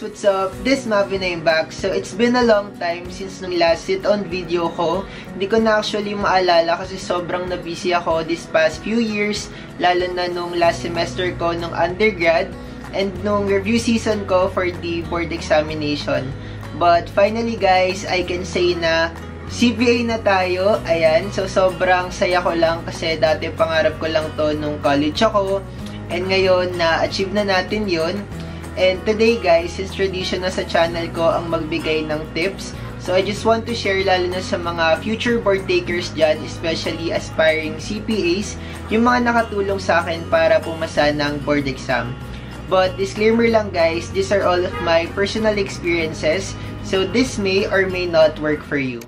guys, what's up? This Mavin na yung back. So it's been a long time since nung last sit-on video ko. Hindi ko na actually maalala kasi sobrang na-busy ako this past few years. Lalo na nung last semester ko nung undergrad and nung review season ko for the board examination. But finally guys, I can say na CPA na tayo. Ayan, so sobrang saya ko lang kasi dati pangarap ko lang to nung college ako. And ngayon, na-achieve na natin yun. And today guys, since tradition na sa channel ko ang magbigay ng tips, so I just want to share lalo na sa mga future board takers dyan, especially aspiring CPAs, yung mga nakatulong sa akin para pumasa ng board exam. But disclaimer lang guys, these are all of my personal experiences, so this may or may not work for you.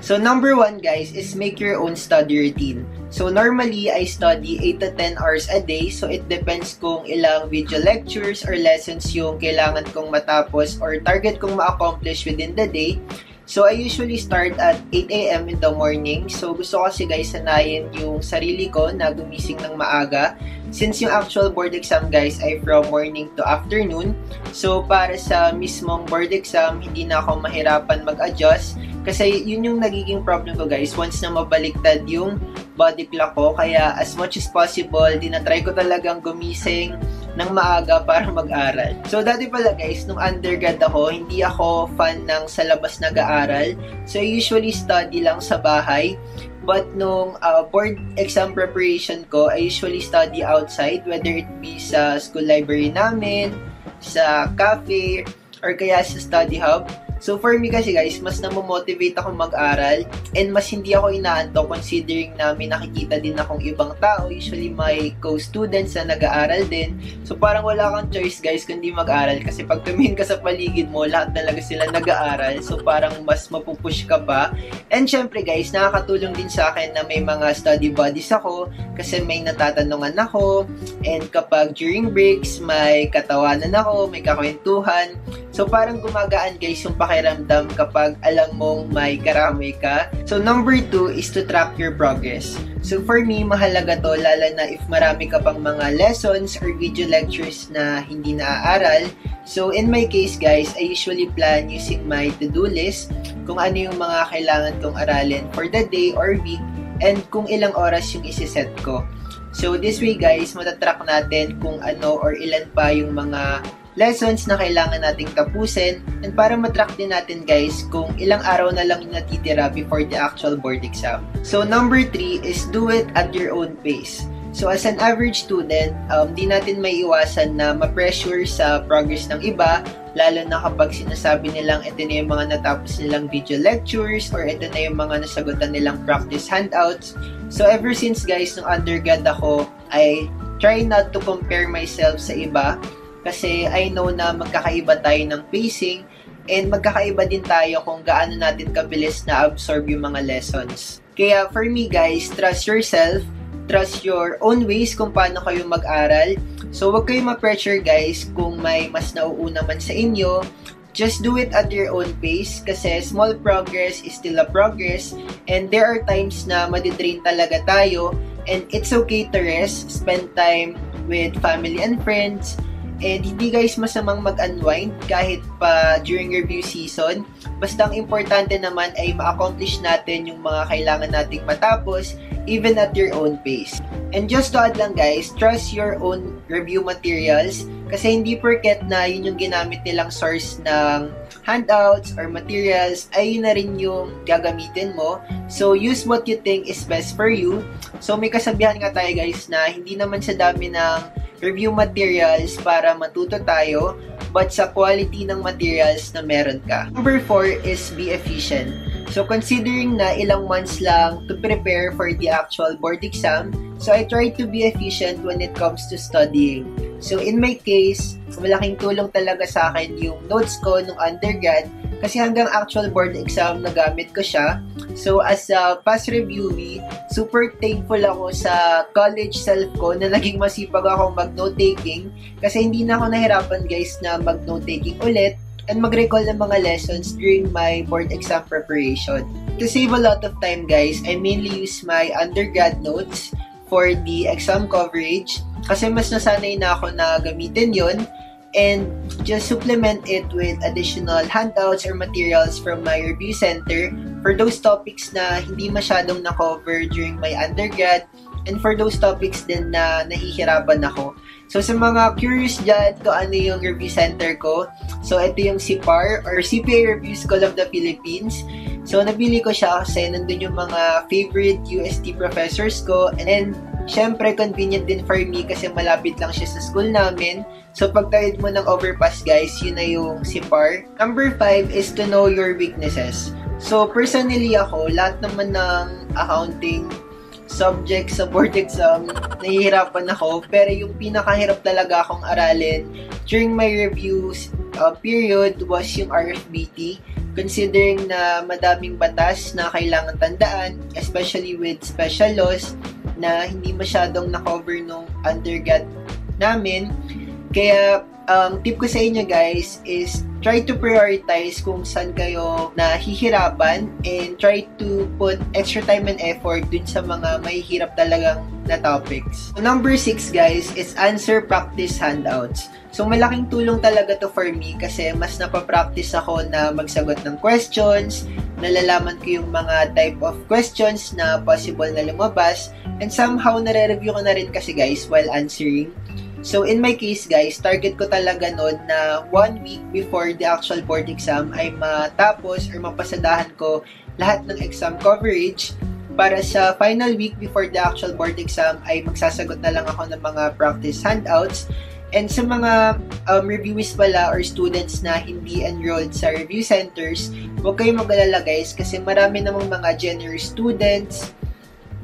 So number 1 guys is make your own study routine. So normally I study 8 to 10 hours a day, so it depends kung ilang video lectures or lessons yung kailangan kong matapos or target kong ma-accomplish within the day. So I usually start at 8 AM in the morning. So gusto ko kasi guys sanayin yung sarili ko na gumising ng maaga. Since yung actual board exam guys ay from morning to afternoon. So para sa mismong board exam, hindi na ako mahirapan mag-adjust. Kasi yun yung nagiging problem ko guys once na mabaliktad yung body clock ko. Kaya as much as possible, dinatry ko talagang gumising ng maaga para mag-aral. So dati pala guys, nung undergrad ako, hindi ako fan ng sa labas nag-aaral. So I usually study lang sa bahay. But nung board exam preparation ko, I usually study outside, whether it be sa school library namin, sa cafe, or kaya sa study hub. So for me kasi guys, mas namomotivate ako mag-aral and mas hindi ako inaantok considering na may nakikita din akong ibang tao, usually my co-students na nag-aaral din. So parang wala kang choice guys kundi mag-aral kasi pag tumingin ka sa paligid mo, lahat talaga sila nag-aaral. So parang mas mapupush ka pa. And syempre guys, nakakatulong din sa akin na may mga study buddies ako kasi may natatanungan ako and kapag during breaks, may katawanan ako, may kakwentuhan. So parang gumagaan guys yung pakiramdam kapag alam mong may karamay ka. So number 2 is to track your progress. So for me, mahalaga to lalo na if marami ka pang mga lessons or video lectures na hindi naaaral. So in my case guys, I usually plan using my to-do list kung ano yung mga kailangan kong aralin for the day or week and kung ilang oras yung isiset ko. So this way guys, matatrack natin kung ano or ilan pa yung mga lessons na kailangan nating tapusin and para matrack din natin guys kung ilang araw na lang yung natitira before the actual board exam. So number 3 is do it at your own pace. So as an average student, di natin may iwasan na ma-pressure sa progress ng iba, lalo na kapag sinasabi nilang ito na yung mga natapos nilang video lectures or ito na yung mga nasagutan nilang practice handouts. So ever since guys, nung undergrad ako, I try not to compare myself sa iba kasi I know na magkakaiba tayo ng pacing and magkakaiba din tayo kung gaano natin kabilis na absorb yung mga lessons. Kaya for me guys, trust yourself, trust your own ways kung paano kayo mag-aral. So wag kayo ma-pressure guys kung may mas nauuna man sa inyo. Just do it at your own pace kasi small progress is still a progress and there are times na madidrain talaga tayo and it's okay to rest, spend time with family and friends. And hindi guys masamang mag-unwind kahit pa during review season. Basta ang importante naman ay ma-accomplish natin yung mga kailangan nating matapos even at your own pace. And just to add lang guys, trust your own review materials kasi hindi porket na yun yung ginamit nilang source ng handouts or materials ay yun na rin yung gagamitin mo. So use what you think is best for you. So may kasabihan nga tayo guys na hindi naman sa dami ng review materials para matuto tayo, but sa quality ng materials na meron ka. Number 4 is be efficient. So considering na ilang months lang to prepare for the actual board exam, so I try to be efficient when it comes to studying. So in my case, malaking tulong talaga sa akin yung notes ko nung undergrad kasi hanggang actual board exam nagamit ko siya. So as a past reviewee, super thankful ako sa college self ko na naging masipag ako mag-note-taking kasi hindi na ako nahirapan guys na mag-note-taking ulit and mag-recall ng mga lessons during my board exam preparation. To save a lot of time guys, I mainly use my undergrad notes for the exam coverage kasi mas nasanay na ako na gamitin yon, and just supplement it with additional handouts or materials from my review center for those topics na hindi masyadong na-cover during my undergrad, and for those topics din na nahihirapan ako. So, sa mga curious dyan kung ano yung review center ko, so ito yung CPAR or CPA Review School of the Philippines. So, nabili ko siya kasi nandun yung mga favorite UST professors ko, and syempre, convenient din for me kasi malapit lang siya sa school namin. So, pagtawid mo ng overpass, guys, yun na yung CPAR. Number 5 is to know your weaknesses. So, personally ako, lahat naman ng accounting subjects sa board exam, nahihirapan ako. Pero yung pinakahirap talaga akong aralin during my reviews period was yung RFBT. Considering na madaming batas na kailangan tandaan, especially with special laws, na hindi masyadong na-cover nung undergrad namin. Kaya, tip ko sa inyo guys is try to prioritize kung saan kayo nahihirapan and try to put extra time and effort dun sa mga mahihirap talagang na topics. Number 6 guys is answer practice handouts. So, malaking tulong talaga to for me kasi mas napapractice ako na magsagot ng questions, nalalaman ko yung mga type of questions na possible na lumabas, and somehow nare-review ko na rin kasi guys while answering. So, in my case guys, target ko talaga noon na 1 week before the actual board exam ay matapos or mapasadahan ko lahat ng exam coverage para sa final week before the actual board exam ay magsasagot na lang ako ng mga practice handouts. And sa mga reviewees pala or students na hindi enrolled sa review centers, huwag kayong mag-alala guys kasi marami namang mga generous students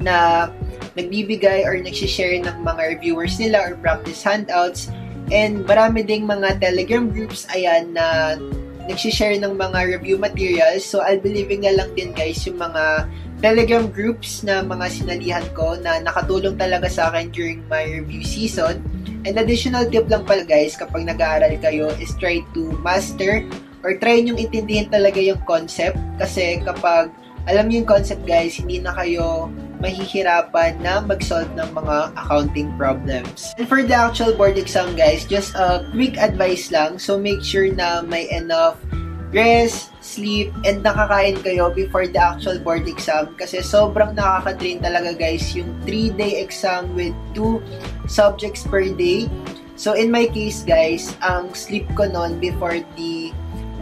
na nagbibigay or nagsishare ng mga reviewers nila or practice handouts. And marami ding mga Telegram groups ayan na nagsishare ng mga review materials. So I'll be leaving na lang din guys yung mga Telegram groups na mga sinalihan ko na nakatulong talaga sa akin during my review season. And additional tip lang pala guys, kapag nag-aaral kayo is try to master or try nyong intindihin talaga yung concept. Kasi kapag alam niyo yung concept guys, hindi na kayo mahihirapan na mag-solve ng mga accounting problems. And for the actual board exam guys, just a quick advice lang. So make sure na may enough rest, sleep, and nakakain kayo before the actual board exam kasi sobrang nakaka-drain talaga guys yung 3-day exam with 2 subjects per day. So in my case guys, ang sleep ko noon before the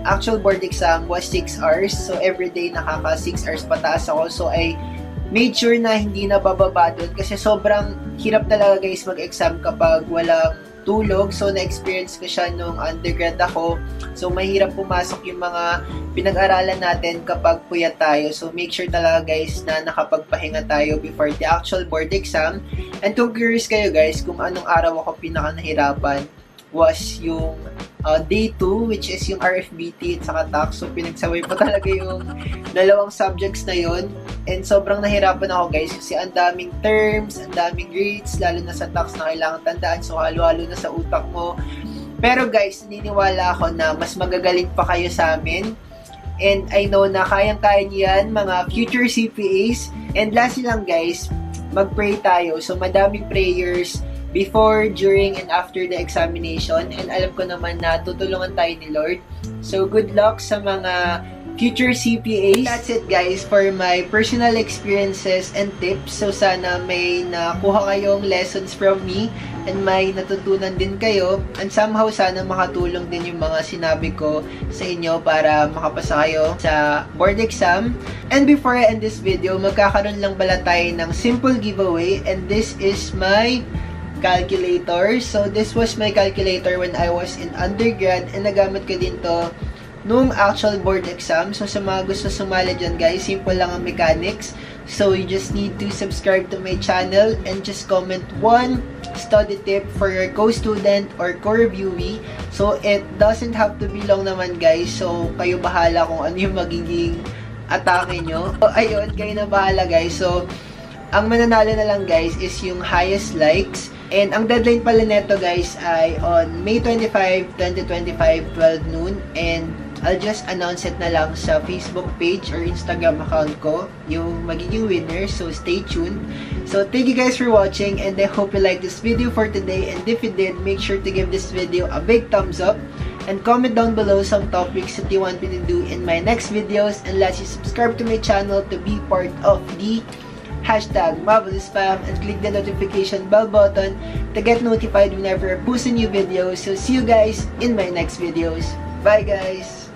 actual board exam was 6 hours. So everyday nakaka 6 hours pataas ako. So I made sure na hindi na bababa doon kasi sobrang hirap talaga guys mag-exam kapag walang tulog. So, na-experience ko siya nung undergrad ako. So, mahirap pumasok yung mga pinag-aralan natin kapag puyat tayo. So, make sure talaga guys na nakapagpahinga tayo before the actual board exam. And kung curious kayo guys kung anong araw ako pinaka-nahirapan was yung day 2, which is yung RFBT at saka tax. So, pinagsaway po talaga yung dalawang subjects na yun. And sobrang nahirapan ako guys kasi ang daming terms, ang daming grades, lalo na sa tax na kailangan tandaan. So, halo-halo na sa utak mo. Pero guys, naniniwala ako na mas magagaling pa kayo sa amin. And I know na kayang-kaya niyo yan, mga future CPAs. And lastly lang guys, mag-pray tayo. So, madaming prayers before, during, and after the examination. And alam ko naman na tutulungan tayo ni Lord. So, good luck sa mga future CPAs. That's it guys for my personal experiences and tips. So, sana may nakuha kayong lessons from me and may natutunan din kayo. And somehow, sana makatulong din yung mga sinabi ko sa inyo para makapasa kayo sa board exam. And before I end this video, magkakaroon lang pala tayo ng simple giveaway. And this is my calculator. So, this was my calculator when I was in undergrad and nagamit ko din to nung actual board exam. So, sa mga gusto sumali dyan guys, simple lang ang mechanics. So, you just need to subscribe to my channel and just comment one study tip for your co-student or co-reviewee. So, it doesn't have to be long naman guys. So, kayo bahala kung ano yung magiging atake nyo. So, ayun, kayo na bahala guys. So, ang mananalo na lang guys is yung highest likes. And ang deadline pala neto guys ay on May 25, 2025, 12 noon. And I'll just announce it na lang sa Facebook page or Instagram account ko, yung magiging winner. So, stay tuned. So, thank you guys for watching, and I hope you liked this video for today. And if you did, make sure to give this video a big thumbs up. And comment down below some topics that you want me to do in my next videos. And lastly, subscribe to my channel to be part of the #MarvelousFam and click the notification bell button to get notified whenever I post a new video. So see you guys in my next videos. Bye guys!